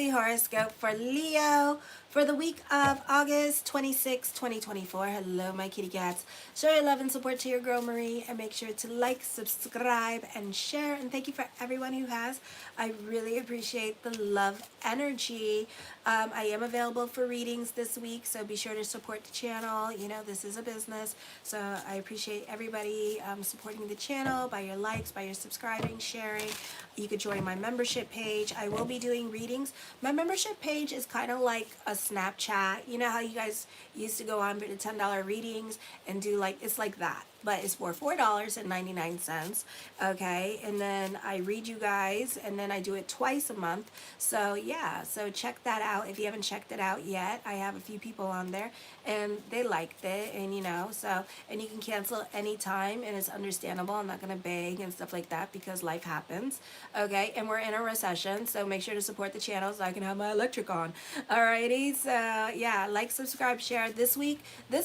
weekly horoscope for Leo for the week of August 26, 2024. Hello, my kitty cats. Show your love and support to your girl Marie, and make sure to like, subscribe, and share. And thank you for everyone who has. I really appreciate the love energy. I am available for readings this week, so be sure to support the channel. You know, this is a business, so I appreciate everybody supporting the channel by your likes, by your subscribing, sharing. You could join my membership page. I will be doing readings. My membership page is kind of like a Snapchat. You know how you guys used to go on for the $10 readings and do like, it's like that, but it's for $4.99. Okay, and then I read you guys, and then I do it twice a month. So yeah, so check that out if you haven't checked it out yet. I have a few people on there and they liked it, and you know, so, and you can cancel anytime, and it's understandable. I'm not gonna beg and stuff like that because life happens. Okay, and we're in a recession, so make sure to support the channel so I can have my electric on. Alrighty, so yeah, like, subscribe, share. This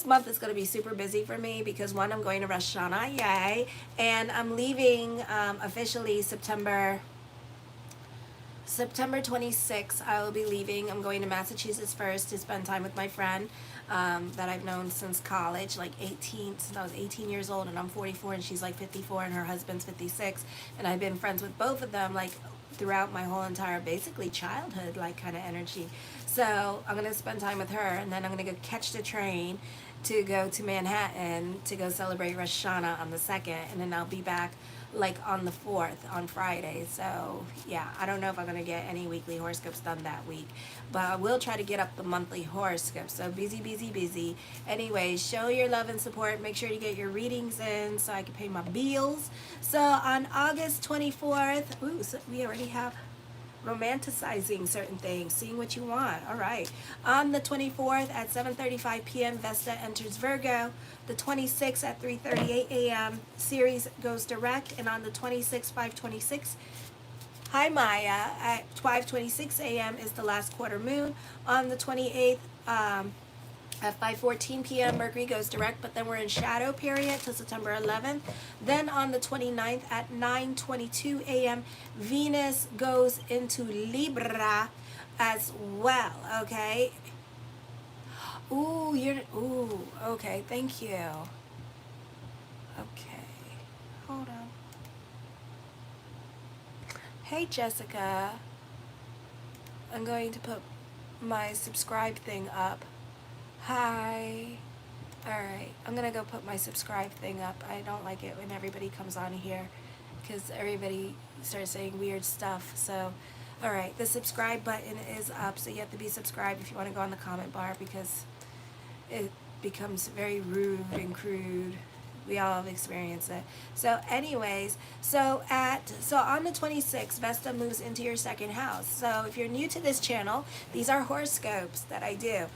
month is gonna be super busy for me because one, I'm going to Rosh Hashanah, yay, and I'm leaving officially September 26th. I will be leaving. I'm going to Massachusetts first to spend time with my friend that I've known since college, like since I was 18 years old, and I'm 44 and she's like 54 and her husband's 56, and I've been friends with both of them like throughout my whole entire basically childhood, like kind of energy. So I'm gonna spend time with her, and then I'm gonna go catch the train to go to Manhattan to go celebrate Rosh Hashanah on the 2nd, and then I'll be back like on the 4th on Friday. So yeah, I don't know if I'm gonna get any weekly horoscopes done that week, but I will try to get up the monthly horoscopes. So busy. Anyway, show your love and support. Make sure you get your readings in so I can pay my bills. So on August 24th, ooh, so we already have romanticizing certain things, seeing what you want. All right. On the 24th at 7:35 p.m., Vesta enters Virgo. The 26th at 3:38 a.m., Ceres goes direct. And on the 26th, 5:26, hi Maya, at 5:26 a.m. is the last quarter moon. On the 28th, at 5:14 p.m., Mercury goes direct, but then we're in shadow period till September 11th. Then on the 29th at 9:22 a.m., Venus goes into Libra as well, okay? Ooh, okay, thank you. Okay, hold on. Hey, Jessica. I'm going to put my subscribe thing up. Hi. Alright, I'm gonna go put my subscribe thing up. I don't like it when everybody comes on here because everybody starts saying weird stuff. So, alright, the subscribe button is up, so you have to be subscribed if you want to go on the comment bar because it becomes very rude and crude. We all have experienced it. So anyways, so on the 26th, Vesta moves into your second house. So if you're new to this channel, these are horoscopes that I do.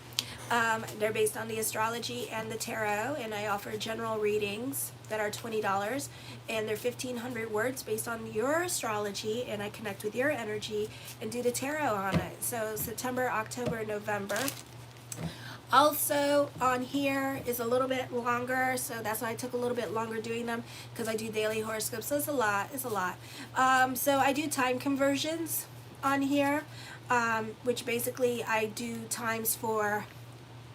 They're based on the astrology and the tarot, and I offer general readings that are $20, and they're 1,500 words based on your astrology, and I connect with your energy and do the tarot on it. So September, October, November. Also on here is a little bit longer, so that's why I took a little bit longer doing them, because I do daily horoscopes, so it's a lot. So I do time conversions on here, which basically I do times for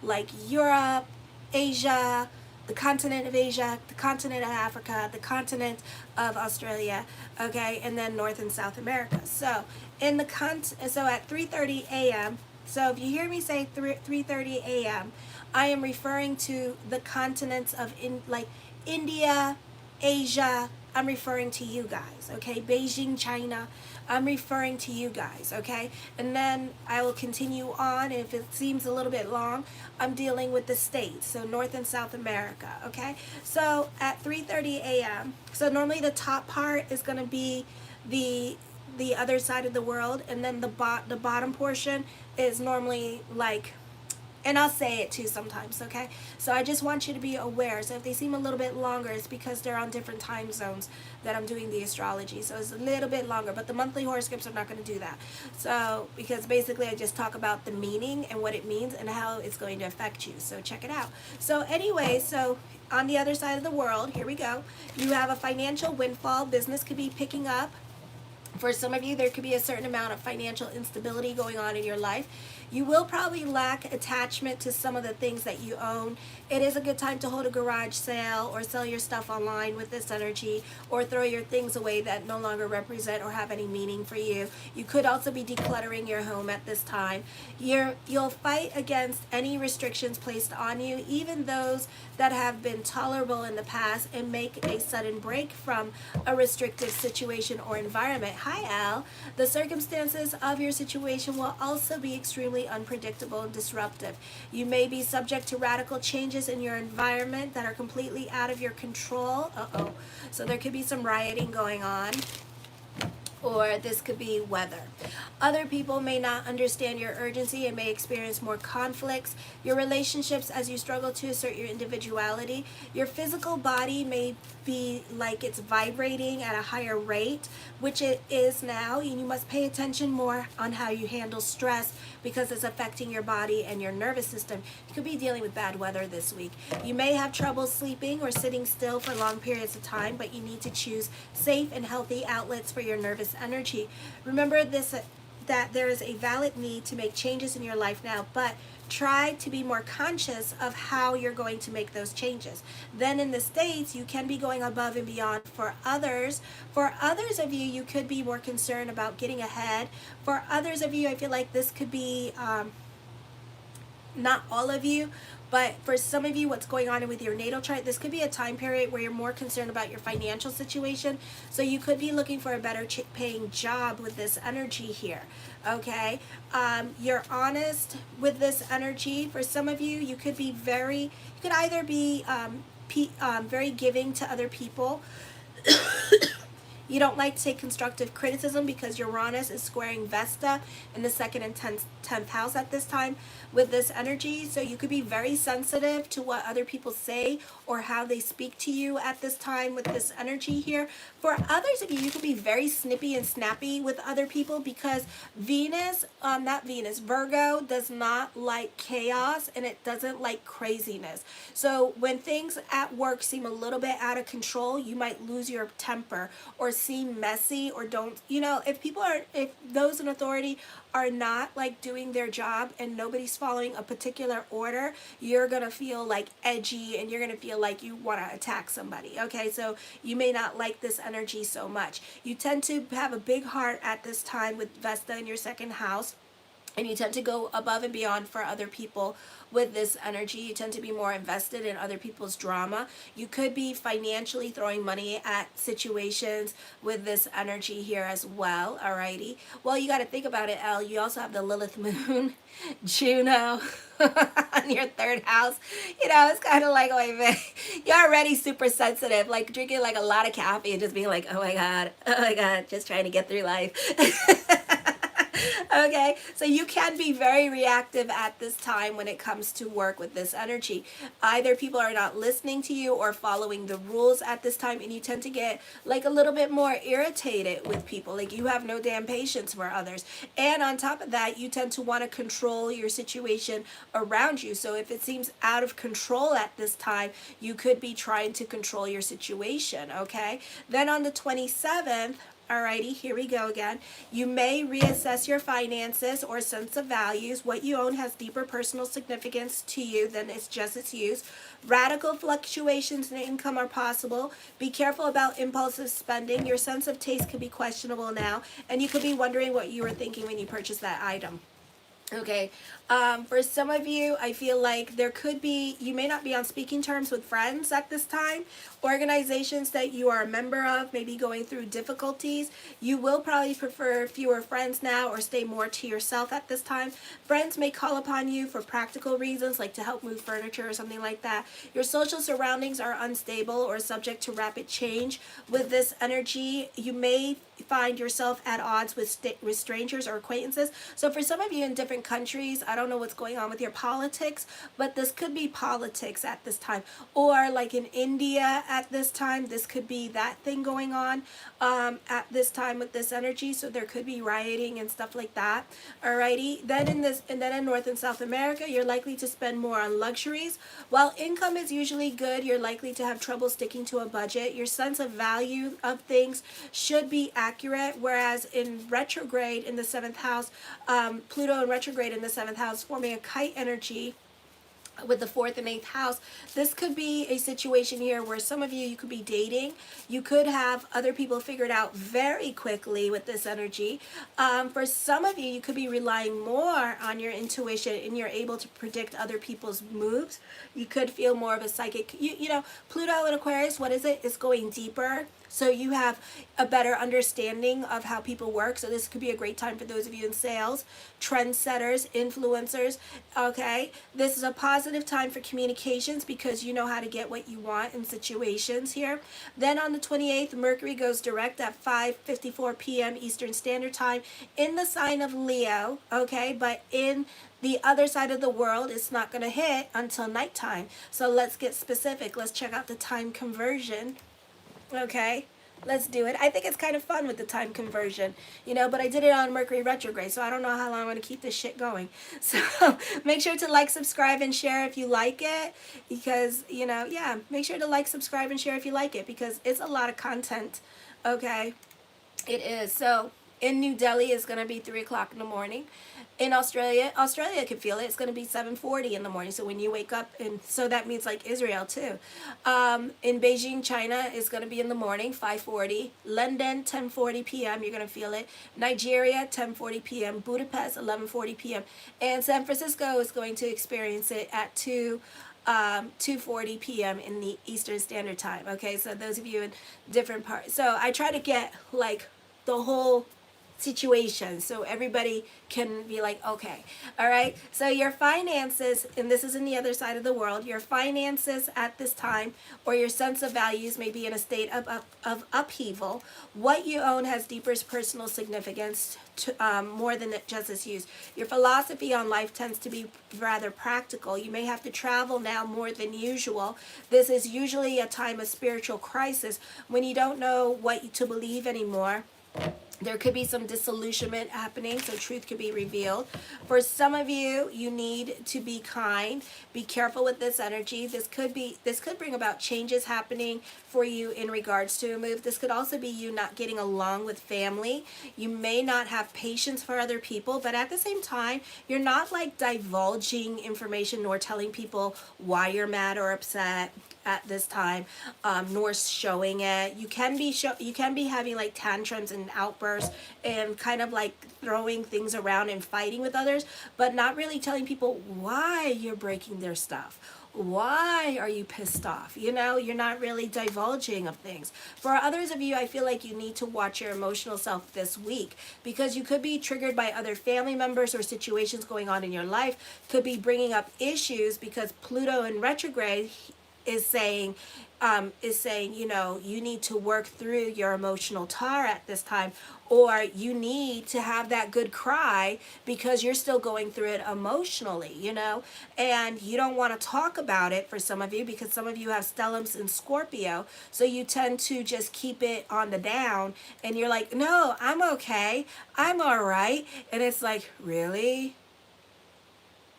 like Europe, Asia, the continent of Asia, the continent of Africa, the continent of Australia, okay, and then North and South America. So in the so at 3:30 a.m., so if you hear me say 3:30 a.m., I am referring to the continents of like India, Asia. I'm referring to you guys, okay? Beijing, China. I'm referring to you guys, okay? And then I will continue on. If it seems a little bit long, I'm dealing with the states, so North and South America, okay? So at 3:30 a.m., so normally the top part is going to be the other side of the world, and then the bottom portion is normally like, and I'll say it too sometimes, okay? So I just want you to be aware. So if they seem a little bit longer, it's because they're on different time zones that I'm doing the astrology. So it's a little bit longer, but the monthly horoscopes are not going to do that. So, because basically I just talk about the meaning and what it means and how it's going to affect you. So check it out. So anyway, so on the other side of the world, here we go. You have a financial windfall. Business could be picking up. For some of you, there could be a certain amount of financial instability going on in your life. You will probably lack attachment to some of the things that you own. It is a good time to hold a garage sale or sell your stuff online with this energy, or throw your things away that no longer represent or have any meaning for you. You could also be decluttering your home at this time. You'll fight against any restrictions placed on you, even those that have been tolerable in the past, and make a sudden break from a restrictive situation or environment. Hi, Al. The circumstances of your situation will also be extremely unpredictable and disruptive. You may be subject to radical changes in your environment that are completely out of your control. So there could be some rioting going on, or this could be weather. Other people may not understand your urgency and may experience more conflicts. Your relationships, as you struggle to assert your individuality. Your physical body may be like it's vibrating at a higher rate, which it is now, and you must pay attention more on how you handle stress, because it's affecting your body and your nervous system. You could be dealing with bad weather this week. You may have trouble sleeping or sitting still for long periods of time, but you need to choose safe and healthy outlets for your nervous energy. Remember this, that there is a valid need to make changes in your life now, but try to be more conscious of how you're going to make those changes. Then in the States, you can be going above and beyond for others. For others of you, you could be more concerned about getting ahead. For others of you, I feel like this could be, not all of you, but for some of you, what's going on with your natal chart, this could be a time period where you're more concerned about your financial situation. So you could be looking for a better paying job with this energy here. Okay, you're honest with this energy. For some of you, you could be you could either be very giving to other people. You don't like to take constructive criticism because Uranus is squaring Vesta in the 2nd and 10th house at this time with this energy. So you could be very sensitive to what other people say or how they speak to you at this time with this energy here. For others of you, you could be very snippy and snappy with other people because Virgo does not like chaos, and it doesn't like craziness. So when things at work seem a little bit out of control, you might lose your temper or seem messy, or don't, if those in authority are not like doing their job and nobody's following a particular order, you're gonna feel like edgy and you're gonna feel like you want to attack somebody. Okay, so you may not like this energy so much. You tend to have a big heart at this time with Vesta in your 2nd house, and you tend to go above and beyond for other people with this energy. You tend to be more invested in other people's drama. You could be financially throwing money at situations with this energy here as well. Alrighty. Well, you got to think about it, Elle. You also have the Lilith Moon, Juno on your 3rd house. It's kind of like, wait a minute, you're already super sensitive, like drinking like a lot of coffee and just being like, oh my God, just trying to get through life. Okay, so you can be very reactive at this time when it comes to work with this energy. Either people are not listening to you or following the rules at this time, and you tend to get like a little bit more irritated with people. Like you have no damn patience for others. And on top of that, you tend to want to control your situation around you. So if it seems out of control at this time, you could be trying to control your situation, okay? Then on the 27th, alrighty, here we go again. You may reassess your finances or sense of values. What you own has deeper personal significance to you than it's just its use. Radical fluctuations in income are possible. Be careful about impulsive spending. Your sense of taste could be questionable now, and you could be wondering what you were thinking when you purchased that item. Okay, for some of you, I feel like there could be, you may not be on speaking terms with friends at this time. Organizations that you are a member of may be going through difficulties. You will probably prefer fewer friends now or stay more to yourself at this time. Friends may call upon you for practical reasons, like to help move furniture or something like that. Your social surroundings are unstable or subject to rapid change. With this energy, you may find yourself at odds with strangers or acquaintances. So for some of you in different countries, I don't know what's going on with your politics, but this could be politics at this time. Or like in India at this time, this could be that thing going on at this time with this energy. So there could be rioting and stuff like that. Alrighty. Then in North and South America, you're likely to spend more on luxuries. While income is usually good, you're likely to have trouble sticking to a budget. Your sense of value of things should be accurate, whereas in retrograde in the 7th house, Pluto in retrograde in the 7th house, forming a kite energy with the 4th and 8th house. This could be a situation here where some of you could be dating. You could have other people figured out very quickly with this energy. For some of you, you could be relying more on your intuition and you're able to predict other people's moves. You could feel more of a psychic. You know, Pluto in Aquarius, what is it? It's going deeper. So you have a better understanding of how people work. So this could be a great time for those of you in sales, trendsetters, influencers. Okay, this is a positive time for communications because you know how to get what you want in situations here. Then on the 28th, Mercury goes direct at 5:54 p.m. Eastern Standard Time in the sign of Leo. Okay, but in the other side of the world, it's not going to hit until nighttime. So let's get specific. Let's check out the time conversion. Okay, let's do it. I think it's kind of fun with the time conversion, you know, but I did it on Mercury retrograde, so I don't know how long I'm going to keep this shit going. So make sure to like, subscribe, and share if you like it, because, you know, yeah, make sure to like, subscribe, and share if you like it, because it's a lot of content. Okay, it is. So in New Delhi, it's going to be 3 o'clock in the morning. In Australia can feel it. It's going to be 7:40 in the morning. So when you wake up, and so that means like Israel too. In Beijing, China, it's going to be in the morning, 5:40. London, 10:40 p.m. You're going to feel it. Nigeria, 10:40 p.m. Budapest, 11:40 p.m. And San Francisco is going to experience it at 2:40 p.m. in the Eastern Standard Time. Okay, so those of you in different parts. So I try to get like the whole situation so everybody can be like, okay, all right. So your finances, and this is in the other side of the world, your finances at this time or your sense of values may be in a state of upheaval. What you own has deeper personal significance to, more than just its use. Your philosophy on life tends to be rather practical. You may have to travel now more than usual. This is usually a time of spiritual crisis when you don't know what to believe anymore. There could be some disillusionment happening, so truth could be revealed. For some of you, you need to be kind. Be careful with this energy. This could bring about changes happening for you in regards to a move. This could also be you not getting along with family. You may not have patience for other people, but at the same time, you're not like divulging information nor telling people why you're mad or upset at this time, nor showing it. You can be having like tantrums and outbursts and kind of like throwing things around and fighting with others, but not really telling people why you're breaking their stuff. Why are you pissed off? You know, you're not really divulging of things. For others of you, I feel like you need to watch your emotional self this week because you could be triggered by other family members or situations going on in your life. Could be bringing up issues because Pluto in retrograde is saying, you know, you need to work through your emotional tar at this time, or you need to have that good cry because you're still going through it emotionally, you know, and you don't want to talk about it for some of you because some of you have stellums in Scorpio, so you tend to just keep it on the down, and you're like, no, I'm okay, I'm all right, and it's like, really?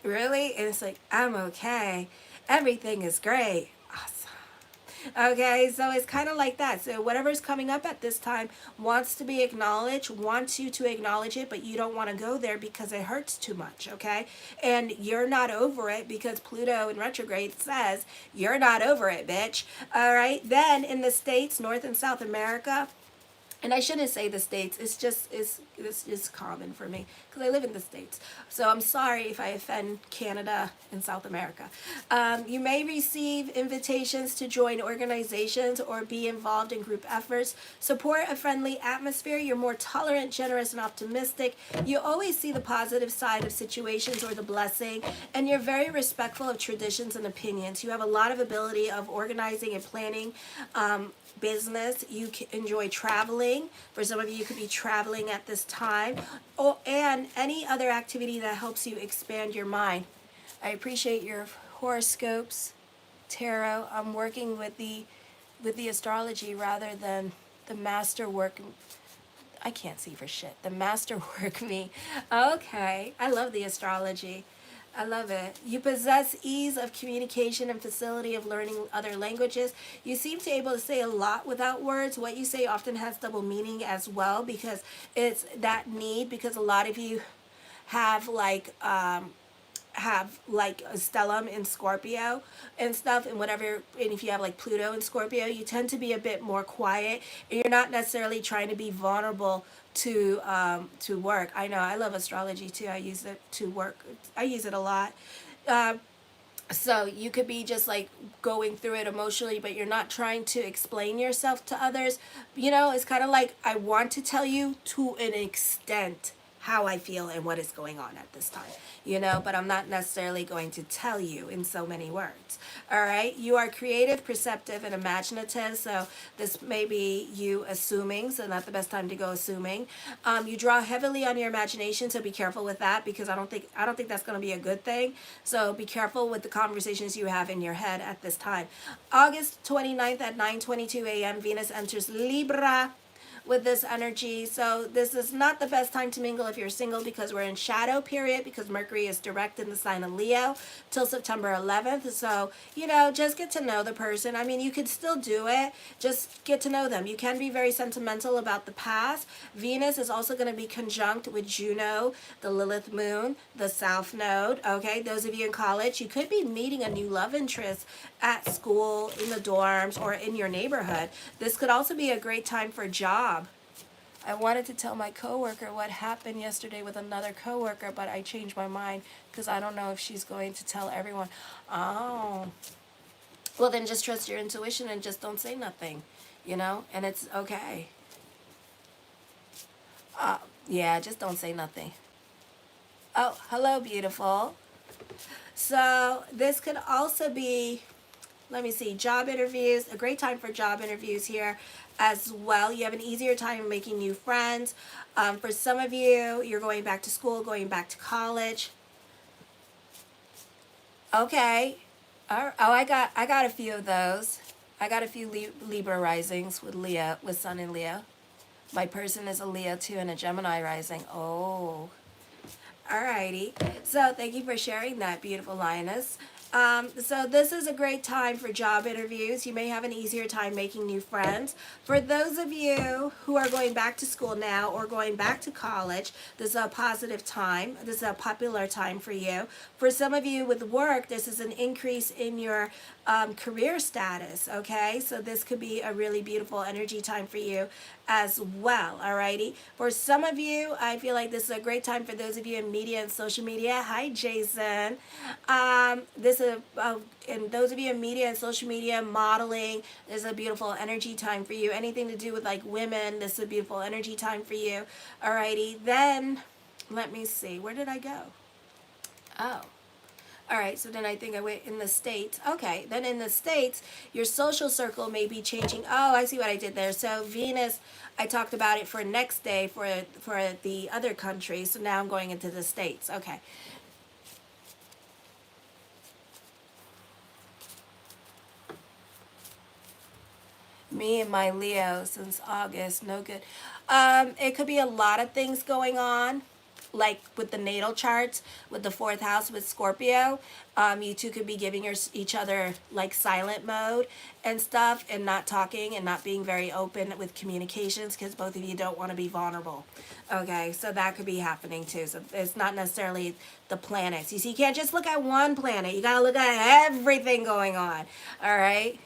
And it's like, I'm okay, everything is great. Okay, so it's kind of like that. So whatever's coming up at this time wants to be acknowledged, wants you to acknowledge it, but you don't want to go there because it hurts too much, okay? And you're not over it because Pluto in retrograde says, you're not over it, bitch. All right, then in the States, North and South America, and I shouldn't say the States, it's just common for me because I live in the States. So I'm sorry if I offend Canada and South America. You may receive invitations to join organizations or be involved in group efforts. Support a friendly atmosphere. You're more tolerant, generous, and optimistic. You always see the positive side of situations or the blessing, and you're very respectful of traditions and opinions. You have a lot of ability of organizing and planning business. You can enjoy traveling. For some of you, you could be traveling at this time, and any other activity that helps you expand your mind. I appreciate your horoscopes, tarot. I'm working with the astrology rather than the masterwork. I can't see for shit. The masterwork me. Okay, I love the astrology. I love it. You possess ease of communication and facility of learning other languages. You seem to be able to say a lot without words. What you say often has double meaning as well, because it's that need, because a lot of you have like a stellium in Scorpio and stuff, and whatever, and if you have like Pluto in Scorpio, you tend to be a bit more quiet, and you're not necessarily trying to be vulnerable to work. I know I love astrology too. I use it to work. I use it a lot. So you could be just like going through it emotionally, but you're not trying to explain yourself to others. You know, it's kind of like, I want to tell you to an extent how I feel and what is going on at this time, you know, but I'm not necessarily going to tell you in so many words. All right. You are creative, perceptive, and imaginative. So this may be you assuming, so not the best time to go assuming. You draw heavily on your imagination, so be careful with that, because I don't think that's going to be a good thing. So be careful with the conversations you have in your head at this time. August 29th at 9:22 a.m. Venus enters Libra with this energy. So this is not the best time to mingle if you're single, because we're in shadow period, because Mercury is direct in the sign of Leo till September 11th. So, you know, just get to know the person. I mean, you could still do it. Just get to know them. You can be very sentimental about the past. Venus is also going to be conjunct with Juno, the Lilith moon, the South Node. Okay, those of you in college, you could be meeting a new love interest at school, in the dorms, or in your neighborhood. This could also be a great time for a job. I wanted to tell my coworker what happened yesterday with another coworker, but I changed my mind because I don't know if she's going to tell everyone. Oh. Well, then just trust your intuition and just don't say nothing, you know? And it's okay. Yeah, just don't say nothing. Oh, hello, beautiful. So this could also be, let me see, job interviews. A great time for job interviews here as well. You have an easier time making new friends. For some of you, you're going back to school, going back to college. Okay. Oh, I got a few of those. I got a few Libra risings with Leo, with Sun in Leo. My person is a Leo too, and a Gemini rising. Oh. Alrighty. So thank you for sharing that, beautiful lioness. So this is a great time for job interviews. You may have an easier time making new friends. For those of you who are going back to school now or going back to college, this is a positive time. This is a popular time for you. For some of you with work, this is an increase in your career status, okay? So this could be a really beautiful energy time for you as well, alrighty? For some of you, I feel like this is a great time for those of you in media and social media. Hi, Jason. This is, and those of you in media and social media, modeling, this is a beautiful energy time for you. Anything to do with like women, this is a beautiful energy time for you, alrighty? Then, let me see, where did I go? Oh. All right, so then I think I went in the States. Okay, then in the States, your social circle may be changing. Oh, I see what I did there. So Venus, I talked about it for next day for the other countries. So now I'm going into the States. Okay. Me and my Leo since August, no good. It could be a lot of things going on, like with the natal charts, with the fourth house with Scorpio. You two could be giving each other like silent mode and stuff, and not talking and not being very open with communications, because both of you don't want to be vulnerable. Okay, so that could be happening too. So it's not necessarily the planets. You see, you can't just look at one planet. You got to look at everything going on. All right.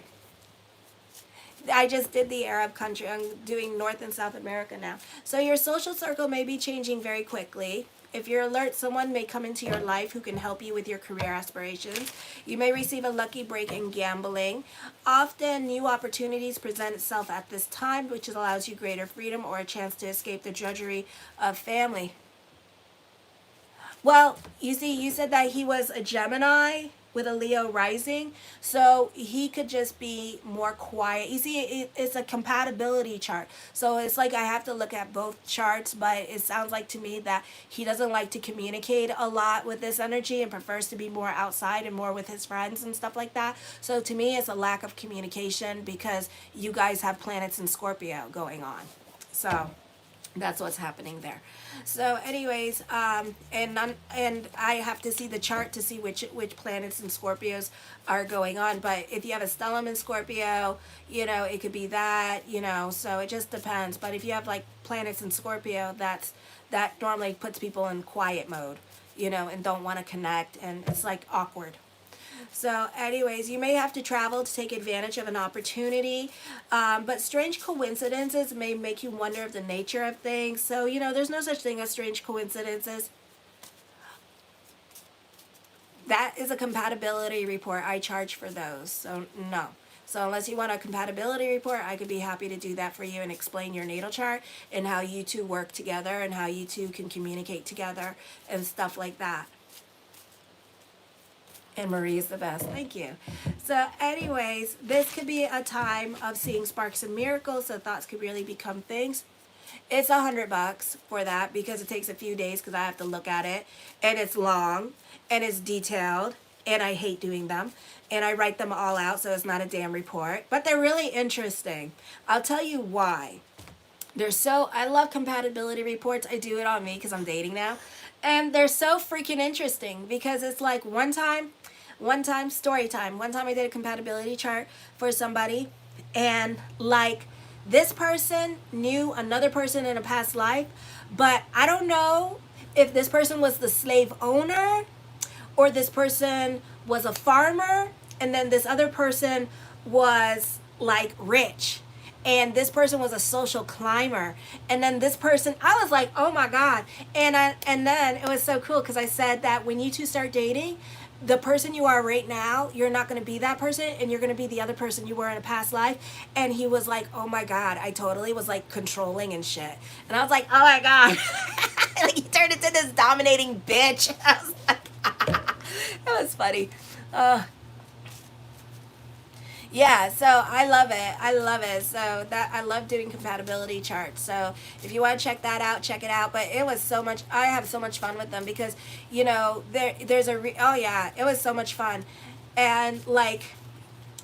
I just did the Arab country. I'm doing North and South America now. So your social circle may be changing very quickly. If you're alert, someone may come into your life who can help you with your career aspirations. You may receive a lucky break in gambling. Often, new opportunities present itself at this time, which allows you greater freedom or a chance to escape the drudgery of family. Well, you see, you said that he was a Gemini with a Leo rising, so he could just be more quiet. You see, it's a compatibility chart, so it's like I have to look at both charts, but it sounds like to me that he doesn't like to communicate a lot with this energy and prefers to be more outside and more with his friends and stuff like that. So to me, it's a lack of communication, because you guys have planets in Scorpio going on. So That's what's happening there. So, anyways, and I have to see the chart to see which planets and Scorpios are going on. But if you have a stellium in Scorpio, it could be that, So it just depends. But if you have like planets in Scorpio, that normally puts people in quiet mode, and don't want to connect, and it's like awkward. So anyways, you may have to travel to take advantage of an opportunity, but strange coincidences may make you wonder of the nature of things. So, there's no such thing as strange coincidences. That is a compatibility report. I charge for those. So, no. So unless you want a compatibility report, I could be happy to do that for you and explain your natal chart and how you two work together and how you two can communicate together and stuff like that. And Marie is the best. Thank you. So anyways, this could be a time of seeing sparks and miracles, so thoughts could really become things. It's $100 for that because it takes a few days because I have to look at it, and it's long and it's detailed, and I hate doing them, and I write them all out, so it's not a damn report, but they're really interesting. I'll tell you why. I love compatibility reports. I do it on me because I'm dating now, and they're so freaking interesting because it's like one time story time. One time I did a compatibility chart for somebody, and like this person knew another person in a past life, but I don't know if this person was the slave owner or this person was a farmer, and then this other person was like rich, and this person was a social climber, and then this person, I was like, oh my god. And then it was so cool because I said that when you two start dating, the person you are right now, you're not going to be that person, and you're going to be the other person you were in a past life. And he was like, oh my god, I totally was like controlling and shit. And I was like, oh my god. Like, he turned into this dominating bitch. I was like, it was funny. Yeah, so I love it. So that I love doing compatibility charts. So if you want to check that out, check it out. But it was so much. I have so much fun with them because there's oh yeah, it was so much fun, and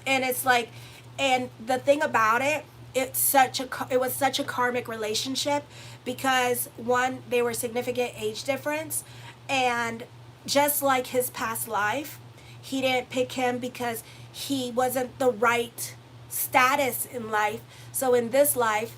it's like, and the thing about it, it was such a karmic relationship because one, they were significant age difference, and just like his past life, he didn't pick him because he wasn't the right status in life. So in this life,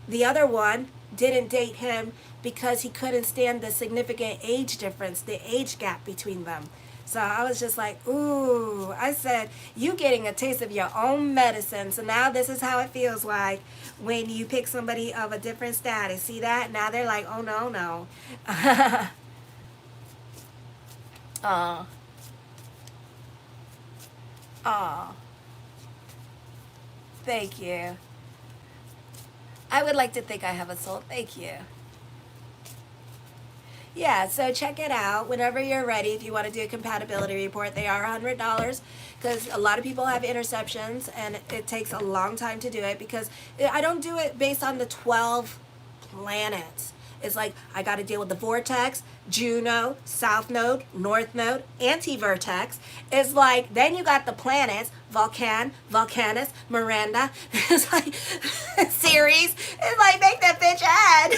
the other one didn't date him because he couldn't stand the significant age difference, the age gap between them. So I was just like, ooh, I said, you getting a taste of your own medicine. So now this is how it feels like when you pick somebody of a different status. See that? Now they're like, oh no, no. Aw. Aw. Thank you. I would like to think I have a soul. Thank you. Yeah, so check it out whenever you're ready. If you want to do a compatibility report, they are $100 because a lot of people have interceptions, and it takes a long time to do it because I don't do it based on the 12 planets. It's like I got to deal with the vortex, Juno, South Node, North Node, anti-vertex. It's like, then you got the planets, Vulcan, Vulcanus, Miranda. It's like series. It's like, make that bitch add.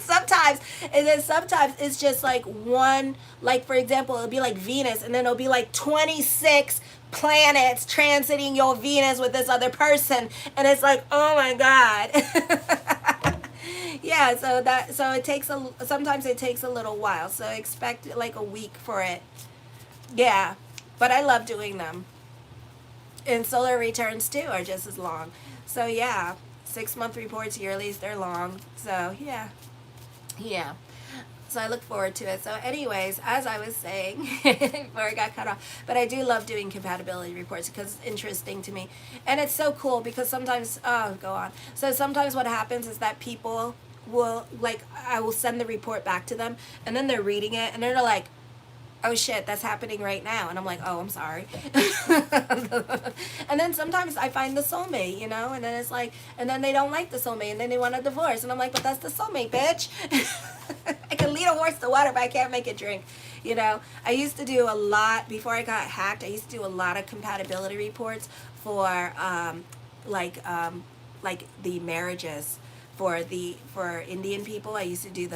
Sometimes it's just like one, like for example, it'll be like Venus, and then it'll be like 26 planets transiting your Venus with this other person, and it's like, oh my god. Yeah, so it takes sometimes it takes a little while. So expect like a week for it. Yeah, but I love doing them. And solar returns too are just as long. So yeah, 6-month reports yearly, they're long. So yeah, yeah. So I look forward to it. So anyways, as I was saying before I got cut off, but I do love doing compatibility reports because it's interesting to me. And it's so cool because sometimes, oh, go on. So sometimes what happens is that people will, like, I will send the report back to them, and then they're reading it, and they're like, oh shit, that's happening right now. And I'm like, oh, I'm sorry. And then sometimes I find the soulmate, and then it's like, and then they don't like the soulmate, and then they want a divorce. And I'm like, but that's the soulmate, bitch. I can lead a horse to water, but I can't make it drink. I used to do a lot, before I got hacked, I used to do a lot of compatibility reports for, like the marriages for Indian people. I used to do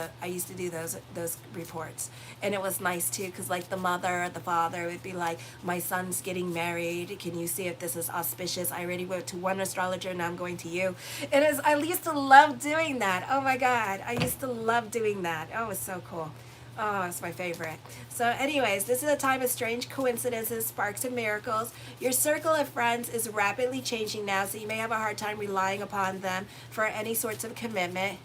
those reports, and it was nice too, because like the mother or the father would be like, my son's getting married, can you see if this is auspicious? I already went to one astrologer, now I'm going to you. And I used to love doing that. Oh my god, I used to love doing that. Oh, it was so cool. Oh, it's my favorite. So anyways, this is a time of strange coincidences, sparks, and miracles. Your circle of friends is rapidly changing now, so you may have a hard time relying upon them for any sorts of commitment.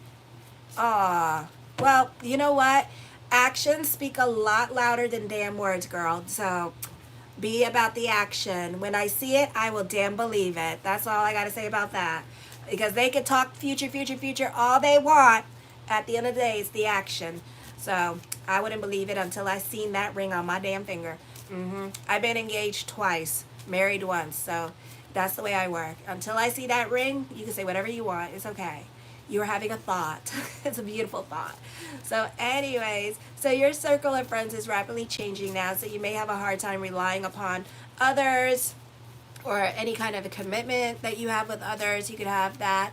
Ah, well, you know what? Actions speak a lot louder than damn words, girl. So be about the action. When I see it, I will damn believe it. That's all I got to say about that. Because they can talk future, future, future all they want. At the end of the day, it's the action. So I wouldn't believe it until I seen that ring on my damn finger. I've been engaged twice, married once. So that's the way I work. Until I see that ring, you can say whatever you want. It's okay. You're having a thought. It's a beautiful thought. So anyways, so your circle of friends is rapidly changing now, so you may have a hard time relying upon others or any kind of a commitment that you have with others. You could have that.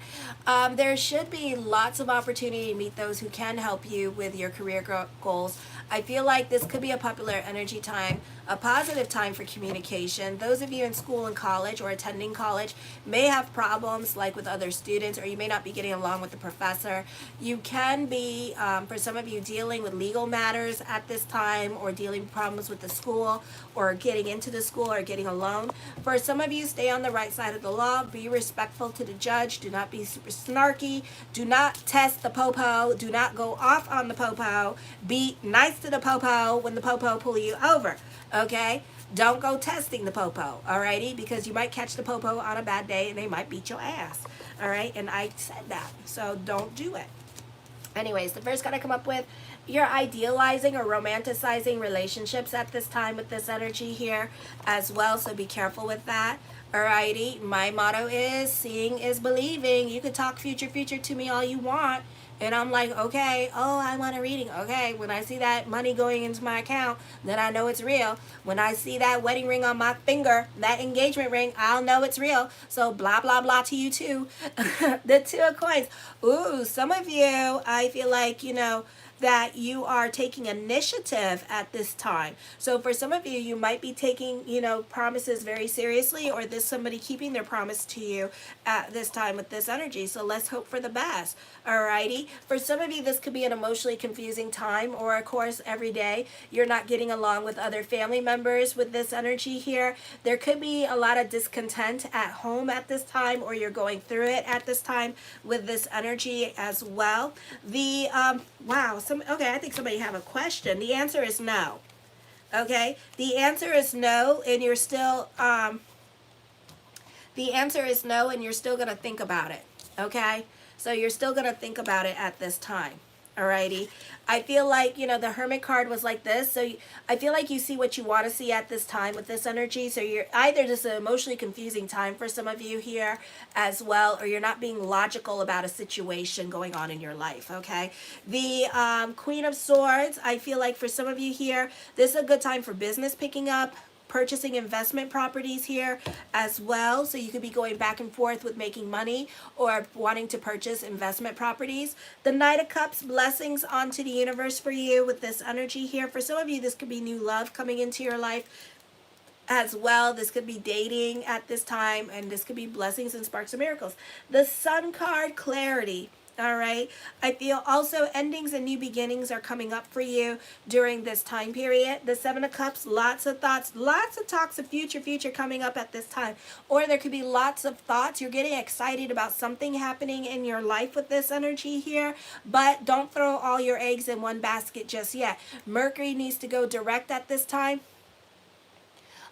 There should be lots of opportunity to meet those who can help you with your career goals. I feel like this could be a popular energy time, a positive time for communication. Those of you in school and college or attending college may have problems like with other students, or you may not be getting along with the professor. You can be, for some of you, dealing with legal matters at this time, or dealing with problems with the school, or getting into the school, or getting a loan. For some of you, stay on the right side of the law. Be respectful to the judge. Do not be super snarky. Do not test the popo. Do not go off on the popo. Be nice to the popo when the popo pull you over. Okay? Don't go testing the popo, alrighty? Because you might catch the popo on a bad day and they might beat your ass. Alright? And I said that. So don't do it. Anyways, the first card I come up with, you're idealizing or romanticizing relationships at this time with this energy here as well. So be careful with that. Alrighty. My motto is seeing is believing. You could talk future to me all you want. And I'm like, okay, oh, I want a reading. Okay, when I see that money going into my account, then I know it's real. When I see that wedding ring on my finger, that engagement ring, I'll know it's real. So blah, blah, blah to you too. The Two of Coins. Ooh, some of you, I feel like, that you are taking initiative at this time. So for some of you, you might be taking, promises very seriously, or this somebody keeping their promise to you at this time with this energy. So let's hope for the best. Alrighty. For some of you, this could be an emotionally confusing time, or of course, every day you're not getting along with other family members with this energy here. There could be a lot of discontent at home at this time, or you're going through it at this time with this energy as well. Wow. Okay, I think somebody have a question. The answer is no. Okay, the answer is no, and you're still the answer is no, and you're still gonna think about it. Okay, so you're still gonna think about it at this time. Alrighty, I feel like the Hermit card was like this, so I feel like you see what you want to see at this time with this energy. So you're either just an emotionally confusing time for some of you here as well, or you're not being logical about a situation going on in your life. Okay, the Queen of Swords, I feel like for some of you here, this is a good time for business picking up, purchasing investment properties here as well. So you could be going back and forth with making money or wanting to purchase investment properties. The Knight of Cups, blessings onto the universe for you with this energy here. For some of you, this could be new love coming into your life as well. This could be dating at this time, and this could be blessings and sparks of miracles. The Sun card, clarity. All right. I feel also endings and new beginnings are coming up for you during this time period. The Seven of Cups, lots of thoughts, lots of talks of future coming up at this time. Or there could be lots of thoughts. You're getting excited about something happening in your life with this energy here. But don't throw all your eggs in one basket just yet. Mercury needs to go direct at this time.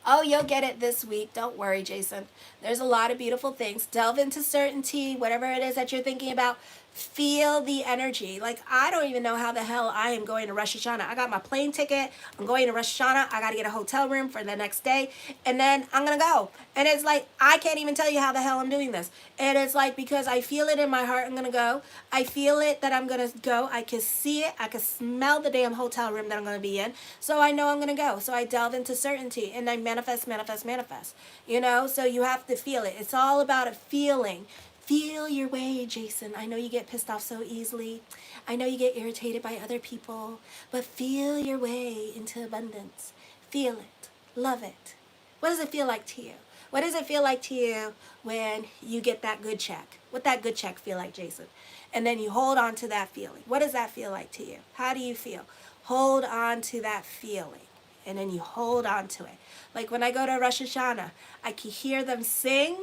Oh, you'll get it this week. Don't worry, Jason. There's a lot of beautiful things. Delve into certainty, whatever it is that you're thinking about. Feel the energy. Like, I don't even know how the hell I am going to Rosh Hashanah. I got my plane ticket. I'm going to Rosh Hashanah. I got to get a hotel room for the next day. And then I'm going to go. And it's like, I can't even tell you how the hell I'm doing this. And it's like, because I feel it in my heart, I'm going to go. I feel it that I'm going to go. I can see it. I can smell the damn hotel room that I'm going to be in. So I know I'm going to go. So I delve into certainty. And I manifest. So you have to feel it. It's all about a feeling. Feel your way, Jason. I know you get pissed off so easily. I know you get irritated by other people, but feel your way into abundance. Feel it. Love it. What does it feel like to you? What does it feel like to you when you get that good check? What that good check feel like, Jason? And then you hold on to that feeling. What does that feel like to you? How do you feel? Hold on to that feeling. And then you hold on to it. Like when I go to Rosh Hashanah, I can hear them sing.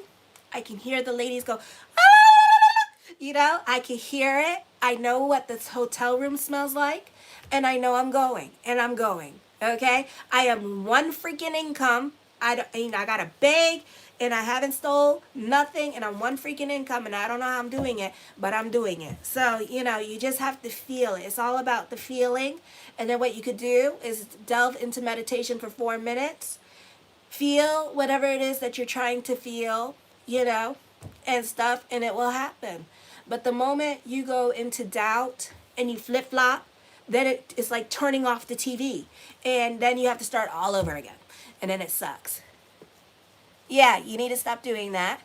I can hear the ladies go, ah! You know, I can hear it. I know what this hotel room smells like. And I know I'm going. And I'm going. Okay? I am one freaking income. I got a bag and I haven't stole nothing and I'm one freaking income and I don't know how I'm doing it, but I'm doing it. So, you know, you just have to feel it. It's all about the feeling. And then what you could do is delve into meditation for 4 minutes. Feel whatever it is that you're trying to feel, you know, and stuff, and it will happen. But the moment you go into doubt and you flip-flop, then it's like turning off the TV. And then you have to start all over again. And then it sucks. Yeah, you need to stop doing that.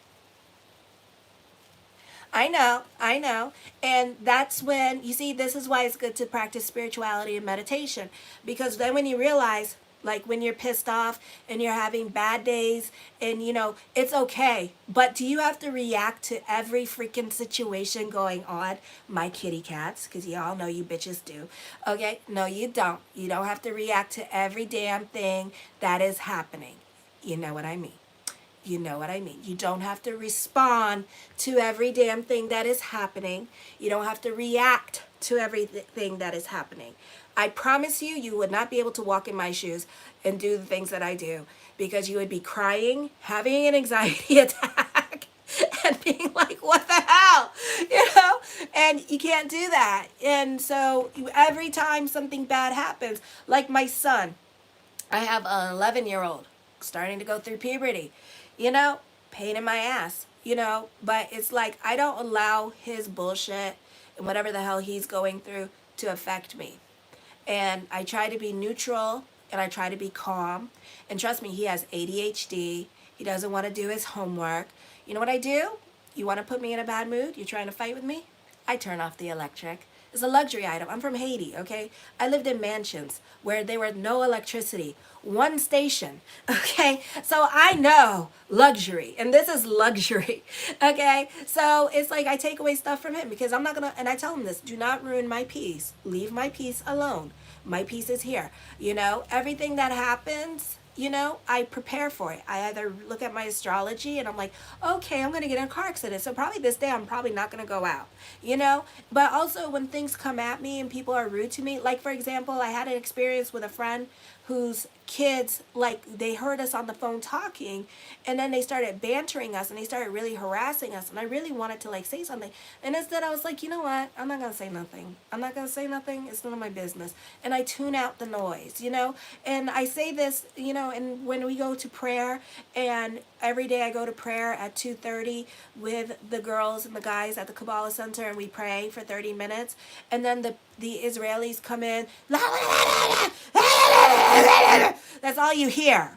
I know. And that's when, you see, this is why it's good to practice spirituality and meditation. Because then when you realize, like when you're pissed off and you're having bad days and, you know, it's okay. But do you have to react to every freaking situation going on? My kitty cats, because y'all know you bitches do. Okay? No, you don't. You don't have to react to every damn thing that is happening. You know what I mean. You know what I mean. You don't have to respond to every damn thing that is happening. You don't have to react to everything that is happening. I promise you, you would not be able to walk in my shoes and do the things that I do because you would be crying, having an anxiety attack, and being like, what the hell? You know? And you can't do that. And so every time something bad happens, like my son, I have an 11-year-old starting to go through puberty, you know, pain in my ass, you know, but it's like I don't allow his bullshit and whatever the hell he's going through to affect me. And I try to be neutral and I try to be calm. And trust me, he has ADHD. He doesn't want to do his homework. You know what I do? You want to put me in a bad mood? You're trying to fight with me? I turn off the electric. It's a luxury item. I'm from Haiti, okay? I lived in mansions where there was no electricity. One station, okay? So I know luxury, and this is luxury, okay? So it's like I take away stuff from him because I'm not going to, and I tell him this, do not ruin my peace. Leave my peace alone. My peace is here. You know, everything that happens, you know, I prepare for it. I either look at my astrology and I'm like, okay, I'm going to get in a car accident. So probably this day I'm probably not going to go out, you know. But also when things come at me and people are rude to me, like for example, I had an experience with a friend whose kids, like they heard us on the phone talking and then they started bantering us and they started really harassing us. And I really wanted to like say something. And instead I was like, you know what? I'm not going to say nothing. I'm not going to say nothing. It's none of my business. And I tune out the noise, you know. And I say this, you know, and when we go to prayer, and every day I go to prayer at 2:30 with the girls and the guys at the Kabbalah Center, and we pray for 30 minutes. And then the Israelis come in. That's all you hear.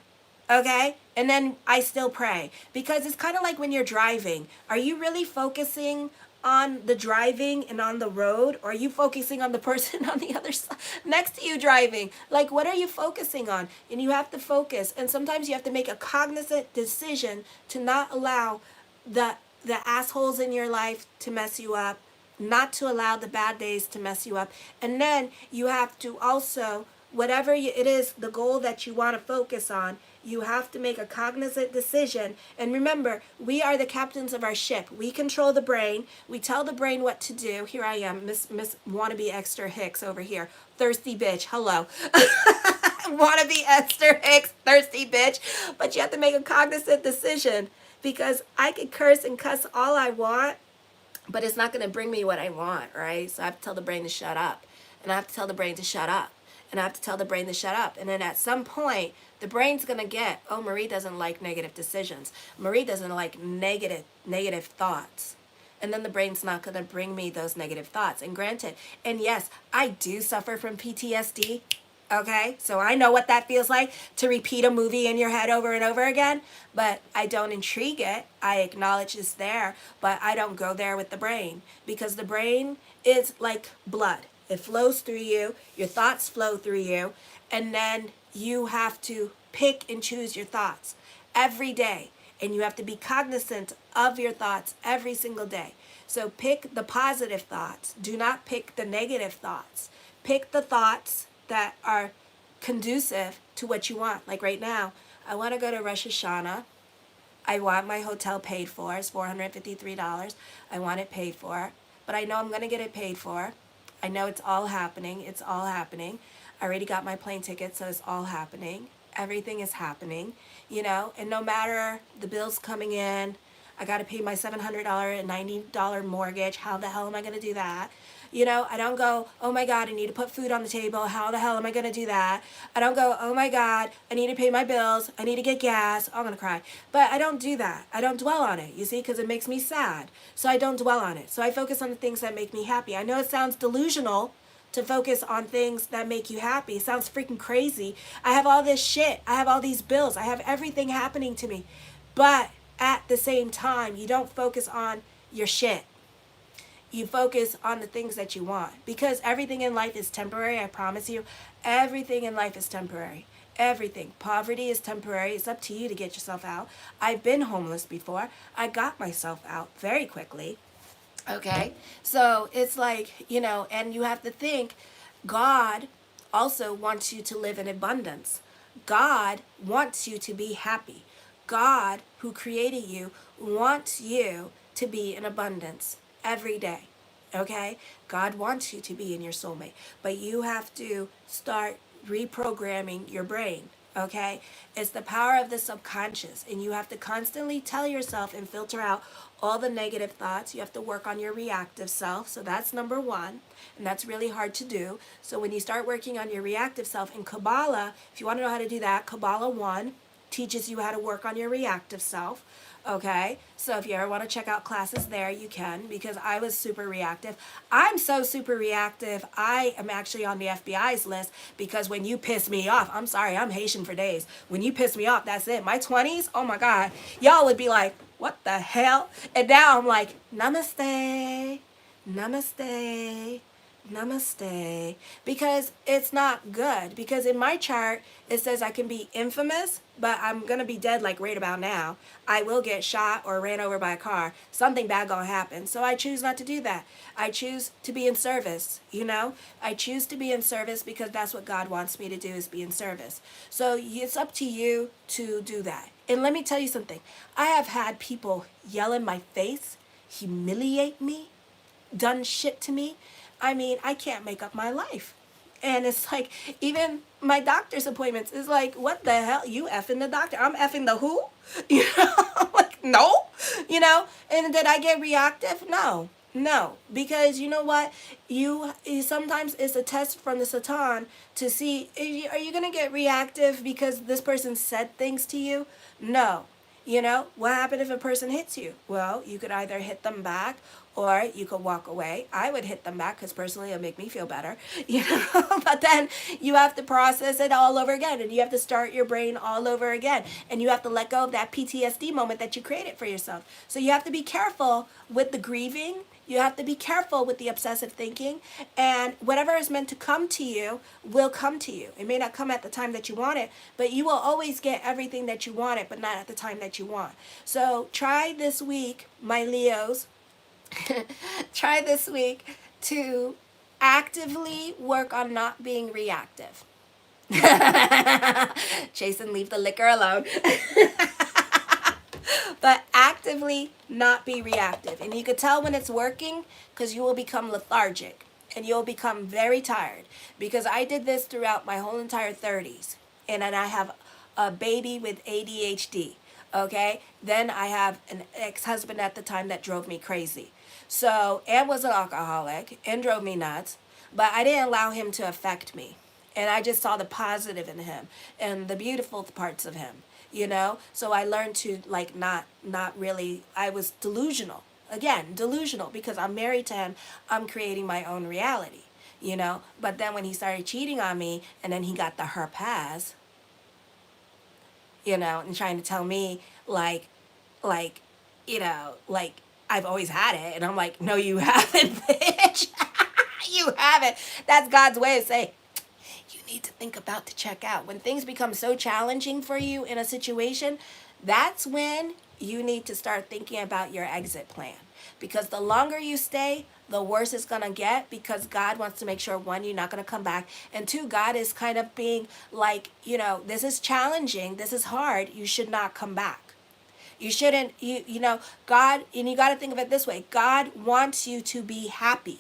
Okay? And then I still pray. Because it's kind of like when you're driving. Are you really focusing on the driving and on the road, or are you focusing on the person on the other side next to you driving? Like, what are you focusing on? And you have to focus, and sometimes you have to make a cognizant decision to not allow the assholes in your life to mess you up, not to allow the bad days to mess you up. And then you have to also, whatever it is, the goal that you want to focus on, you have to make a cognizant decision. And remember, we are the captains of our ship. We control the brain. We tell the brain what to do. Here I am, Miss Wannabe Esther Hicks over here. Thirsty bitch. Hello. Wannabe Esther Hicks. Thirsty bitch. But you have to make a cognizant decision, because I could curse and cuss all I want, but it's not going to bring me what I want, right? So I have to tell the brain to shut up. And I have to tell the brain to shut up. And I have to tell the brain to shut up. And then at some point, the brain's going to get, oh, Marie doesn't like negative decisions. Marie doesn't like negative thoughts. And then the brain's not going to bring me those negative thoughts. And granted, and yes, I do suffer from PTSD. Okay, so I know what that feels like to repeat a movie in your head over and over again, but I don't intrigue it. I acknowledge it's there, but I don't go there with the brain, because the brain is like blood. It flows through you, your thoughts flow through you, and then you have to pick and choose your thoughts every day, and you have to be cognizant of your thoughts every single day. So pick the positive thoughts. Do not pick the negative thoughts. Pick the thoughts that are conducive to what you want. Like right now, I want to go to Rosh Hashanah. I want my hotel paid for. It's $453. I want it paid for. But I know I'm going to get it paid for. I know it's all happening. It's all happening. I already got my plane ticket, so it's all happening. Everything is happening, you know, and no matter the bills coming in, I got to pay my $700 and $90 mortgage. How the hell am I going to do that? You know, I don't go, oh my God, I need to put food on the table. How the hell am I going to do that? I don't go, oh my God, I need to pay my bills. I need to get gas. Oh, I'm going to cry. But I don't do that. I don't dwell on it, you see, because it makes me sad. So I don't dwell on it. So I focus on the things that make me happy. I know it sounds delusional to focus on things that make you happy. It sounds freaking crazy. I have all this shit. I have all these bills. I have everything happening to me. But at the same time, you don't focus on your shit. You focus on the things that you want, because everything in life is temporary. I promise you, everything in life is temporary. Everything. Poverty is temporary. It's up to you to get yourself out. I've been homeless before. I got myself out very quickly. Okay? So it's like, you know, and you have to think, God also wants you to live in abundance. God wants you to be happy. God, who created you, wants you to be in abundance every day. Okay? God wants you to be in your soulmate, but you have to start reprogramming your brain. Okay? It's the power of the subconscious, and you have to constantly tell yourself and filter out all the negative thoughts. You have to work on your reactive self. So that's number one, and that's really hard to do. So when you start working on your reactive self in Kabbalah, if you want to know how to do that, Kabbalah 1 teaches you how to work on your reactive self. Okay, so if you ever want to check out classes there, you can, because I was super reactive. I'm so super reactive, I am actually on the FBI's list, because when you piss me off, I'm sorry, I'm Haitian for days. When you piss me off, that's it. My 20s, oh my God, y'all would be like, what the hell? And now I'm like, namaste, namaste, namaste, because it's not good. Because in my chart, it says I can be infamous, but I'm going to be dead like right about now. I will get shot or ran over by a car. Something bad going to happen. So I choose not to do that. I choose to be in service, you know? I choose to be in service because that's what God wants me to do, is be in service. So it's up to you to do that. And let me tell you something. I have had people yell in my face, humiliate me, done shit to me. I mean, I can't make up my life. And it's like, even my doctor's appointments is like, what the hell? You effing the doctor? I'm effing the who? You know, like, no, you know? And did I get reactive? No, because you know what? You sometimes it's a test from the Satan to see, are you going to get reactive because this person said things to you? No. You know, what happened if a person hits you? Well, you could either hit them back or you could walk away. I would hit them back because personally it'll make me feel better, you know, but then you have to process it all over again, and you have to start your brain all over again, and you have to let go of that PTSD moment that you created for yourself. So you have to be careful with the grieving. You have to be careful with the obsessive thinking, and whatever is meant to come to you will come to you. It may not come at the time that you want it, but you will always get everything that you wanted, but not at the time that you want. So try this week, my Leos, try this week to actively work on not being reactive. Jason, leave the liquor alone. But actively not be reactive. And you could tell when it's working because you will become lethargic and you'll become very tired. Because I did this throughout my whole entire 30s. And then I have a baby with ADHD. Okay? Then I have an ex-husband at the time that drove me crazy. So, and was an alcoholic and drove me nuts. But I didn't allow him to affect me. And I just saw the positive in him and the beautiful parts of him. You know, so I learned to like not really, I was delusional. Again, delusional, because I'm married to him. I'm creating my own reality. you know. But then when he started cheating on me, and then he got the herpes, you know, and trying to tell me like, you know, like I've always had it, and I'm like, no, you haven't, bitch. You haven't. That's God's way of saying, you need to think about to check out. When things become so challenging for you in a situation, that's when you need to start thinking about your exit plan. Because the longer you stay, the worse it's going to get, because God wants to make sure, one, you're not going to come back, and two, God is kind of being like, you know, this is challenging, this is hard, you should not come back. You shouldn't, you know, God, and you got to think of it this way, God wants you to be happy.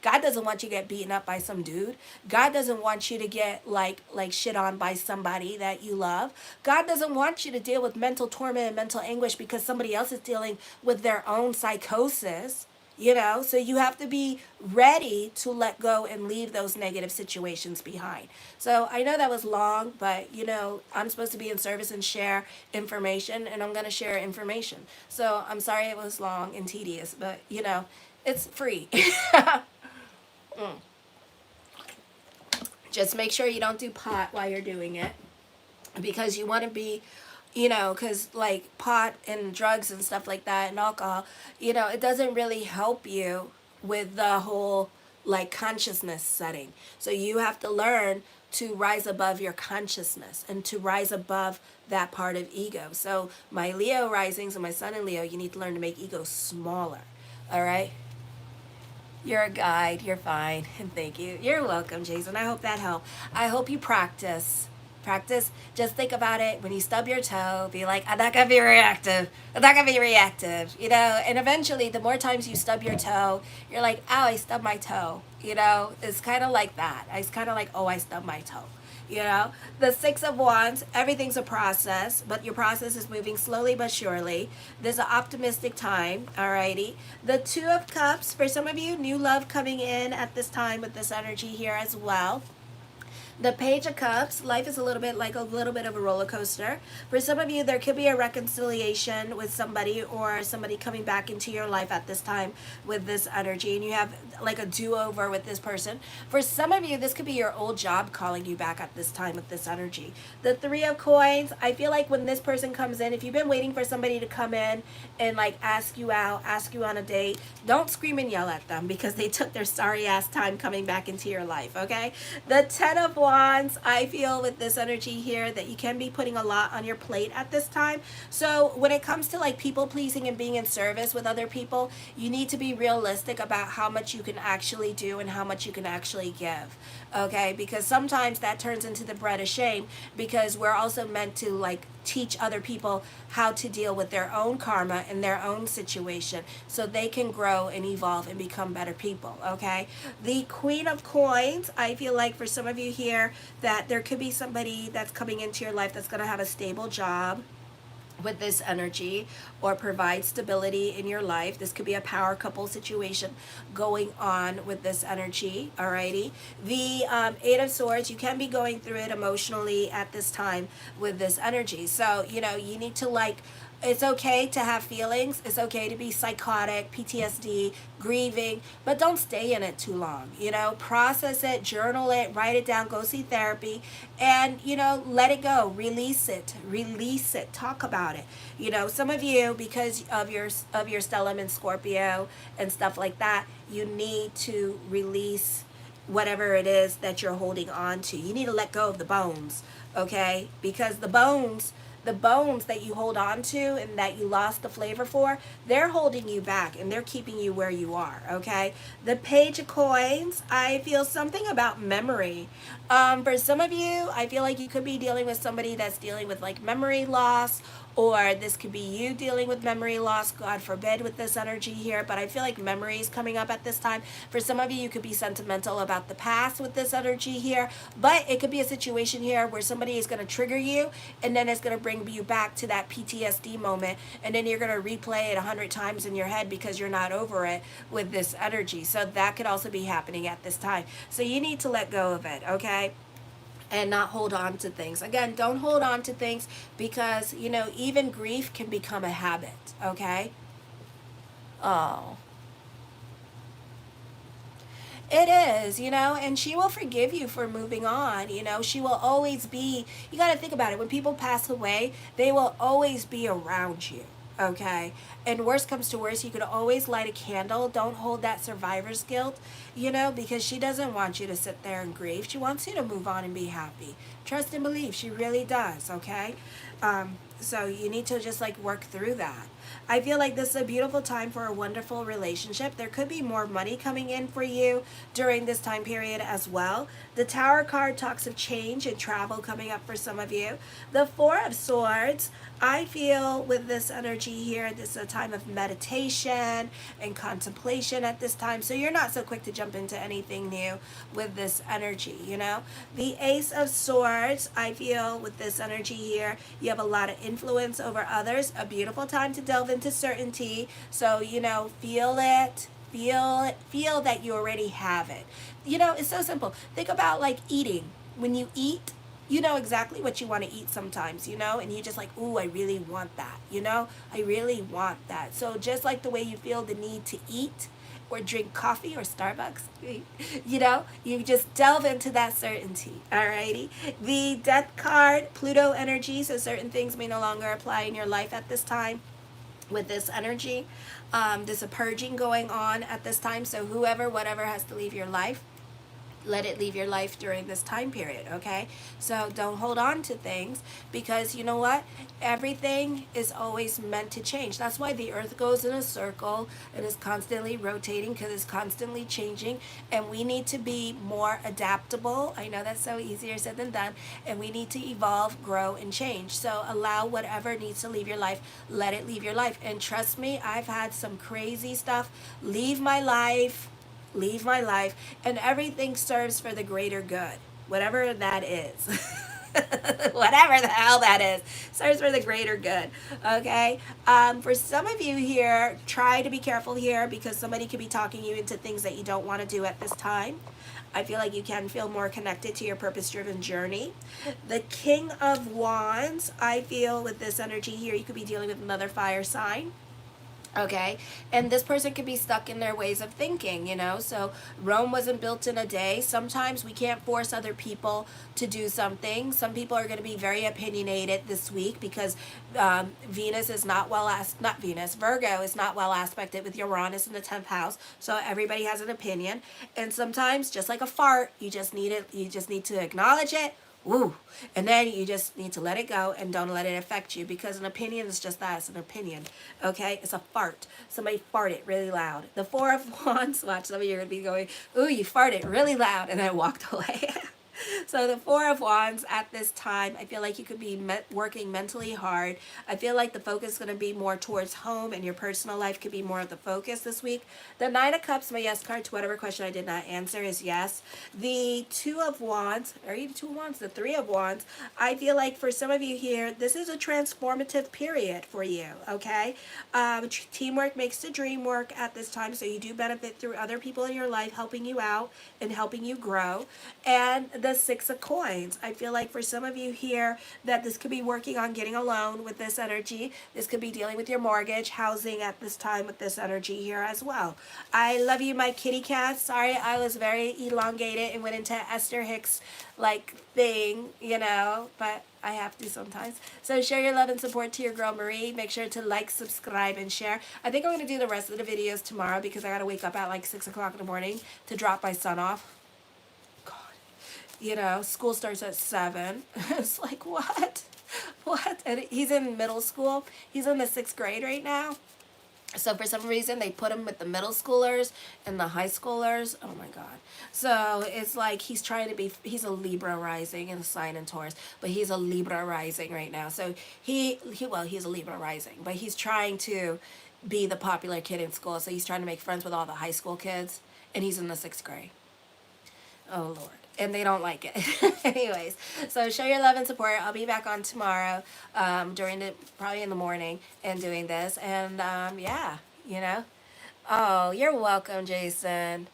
God doesn't want you to get beaten up by some dude. God doesn't want you to get like shit on by somebody that you love. God doesn't want you to deal with mental torment and mental anguish because somebody else is dealing with their own psychosis. You know, so you have to be ready to let go and leave those negative situations behind. So I know that was long, but you know, I'm supposed to be in service and share information, and I'm going to share information. So I'm sorry it was long and tedious, but you know, it's free. Just make sure you don't do pot while you're doing it, because you want to be, you know, because like pot and drugs and stuff like that and alcohol, you know, it doesn't really help you with the whole like consciousness setting. So you have to learn to rise above your consciousness and to rise above that part of ego. So my Leo risings and my sun in Leo, you need to learn to make ego smaller. All right. You're a guide. You're fine. And thank you. You're welcome, Jason. I hope that helped. I hope you practice. Practice. Just think about it. When you stub your toe, be like, I'm not going to be reactive. I'm not going to be reactive. You know, and eventually, the more times you stub your toe, you're like, ow, I stubbed my toe. You know, it's kind of like that. It's kind of like, oh, I stubbed my toe. You know, the Six of Wands, everything's a process, but your process is moving slowly but surely. There's an optimistic time, alrighty. The Two of Cups, for some of you, new love coming in at this time with this energy here as well. The Page of Cups, life is a little bit of a roller coaster. For some of you, there could be a reconciliation with somebody, or somebody coming back into your life at this time with this energy, and you have like a do-over with this person. For some of you, this could be your old job calling you back at this time with this energy. The Three of Coins, I feel like when this person comes in, if you've been waiting for somebody to come in and like ask you out, ask you on a date, don't scream and yell at them, because they took their sorry ass time coming back into your life, okay? The Ten of Wands, I feel with this energy here that you can be putting a lot on your plate at this time. So when it comes to like people pleasing and being in service with other people, you need to be realistic about how much you can actually do and how much you can actually give. Okay, because sometimes that turns into the bread of shame, because we're also meant to like teach other people how to deal with their own karma and their own situation, so they can grow and evolve and become better people. Okay, the Queen of Coins, I feel like for some of you here that there could be somebody that's coming into your life that's going to have a stable job with this energy, or provide stability in your life. This could be a power couple situation going on with this energy. Alrighty, the Eight of Swords, you can be going through it emotionally at this time with this energy. So you know, you need to like, it's okay to have feelings. It's okay to be psychotic, PTSD, grieving, but don't stay in it too long. You know, process it, journal it, write it down, go see therapy, and you know, let it go, release it, talk about it. You know, some of you, because of your stellium in Scorpio and stuff like that, you need to release whatever it is that you're holding on to. You need to let go of the bones, okay? Because the bones that you hold on to and that you lost the flavor for, they're holding you back and they're keeping you where you are, okay? The Page of Coins, I feel something about memory. For some of you, I feel like you could be dealing with somebody that's dealing with like memory loss, or this could be you dealing with memory loss, God forbid, with this energy here, but I feel like memory is coming up at this time. For some of you, you could be sentimental about the past with this energy here, but it could be a situation here where somebody is going to trigger you, and then it's going to bring you back to that PTSD moment, and then you're going to replay it 100 times in your head because you're not over it with this energy. So that could also be happening at this time. So you need to let go of it, okay? And not hold on to things. Again, don't hold on to things, because, you know, even grief can become a habit, okay? Oh. It is, and she will forgive you for moving on. She will always be, you got to think about it. When people pass away, they will always be around you. Okay. And worst comes to worst, you could always light a candle. Don't hold that survivor's guilt, because she doesn't want you to sit there and grieve. She wants you to move on and be happy. Trust and believe. She really does. Okay. So you need to just like work through that. I feel like this is a beautiful time for a wonderful relationship. There could be more money coming in for you during this time period as well. The Tower card talks of change and travel coming up for some of you. The Four of Swords, I feel with this energy here, this is a time of meditation and contemplation at this time. So you're not so quick to jump into anything new with this energy, The Ace of Swords, I feel with this energy here, you have a lot of influence over others. A beautiful time to delve into certainty. So, feel it. Feel that you already have it. It's so simple. Think about like eating. When you eat, you know exactly what you want to eat sometimes, and you just like, ooh, I really want that, I really want that. So just like the way you feel the need to eat or drink coffee or Starbucks, you just delve into that certainty. Alrighty. The Death card, Pluto energy, so certain things may no longer apply in your life at this time with this energy. There's a purging going on at this time, so whoever, whatever has to leave your life, let it leave your life during this time period, okay? So don't hold on to things, because you know what? Everything is always meant to change. That's why the earth goes in a circle and is constantly rotating, because it's constantly changing, and we need to be more adaptable. I know that's so easier said than done, and we need to evolve, grow, and change. So allow whatever needs to leave your life, let it leave your life. And trust me, I've had some crazy stuff leave my life, and everything serves for the greater good, whatever that is. Whatever the hell that is, serves for the greater good. Okay. For some of you here, try to be careful here, because somebody could be talking you into things that you don't want to do at this time. I feel like you can feel more connected to your purpose-driven journey. The King of Wands, I feel with this energy here, you could be dealing with another fire sign. Okay, and this person could be stuck in their ways of thinking, so Rome wasn't built in a day. Sometimes we can't force other people to do something. Some people are going to be very opinionated this week, because Venus is not Virgo is not well aspected with Uranus in the 10th house, so everybody has an opinion. And sometimes, just like a fart, you just need to acknowledge it. Ooh. And then you just need to let it go and don't let it affect you, because an opinion is just that. It's an opinion. Okay? It's a fart. Somebody farted really loud. The Four of Wands, watch, some of you are going to be going, ooh, you farted really loud, and then walked away. So the Four of Wands at this time, I feel like you could be working mentally hard. I feel like the focus is going to be more towards home, and your personal life could be more of the focus this week. The Nine of Cups, my yes card to whatever question I did not answer is yes. The Two of Wands, are you the Two of Wands? The Three of Wands, I feel like for some of you here, this is a transformative period for you, okay? Teamwork makes the dream work at this time, so you do benefit through other people in your life helping you out and helping you grow. And the Six of Coins, I feel like for some of you here that this could be working on getting a loan with this energy. This could be dealing with your mortgage, housing at this time with this energy here as well. I love you, my kitty cat. Sorry, I was very elongated and went into Esther Hicks like thing, but I have to sometimes. So share your love and support to your girl Marie. Make sure to like, subscribe, and share. I think I'm going to do the rest of the videos tomorrow, because I got to wake up at like 6 o'clock in the morning to drop my son off. School starts at 7. It's like, what? And he's in middle school. He's in the 6th grade right now. So for some reason, they put him with the middle schoolers and the high schoolers. Oh my God. So it's like he's a Libra rising and a sign in Taurus, but he's a Libra rising right now. So he's a Libra rising, but he's trying to be the popular kid in school. So he's trying to make friends with all the high school kids, and he's in the 6th grade. Oh Lord. And they don't like it. Anyways, so show your love and support. I'll be back on tomorrow, probably in the morning, and doing this. And yeah, Oh, you're welcome, Jason.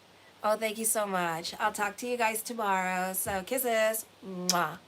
Oh, thank you so much. I'll talk to you guys tomorrow. So kisses. Mwah.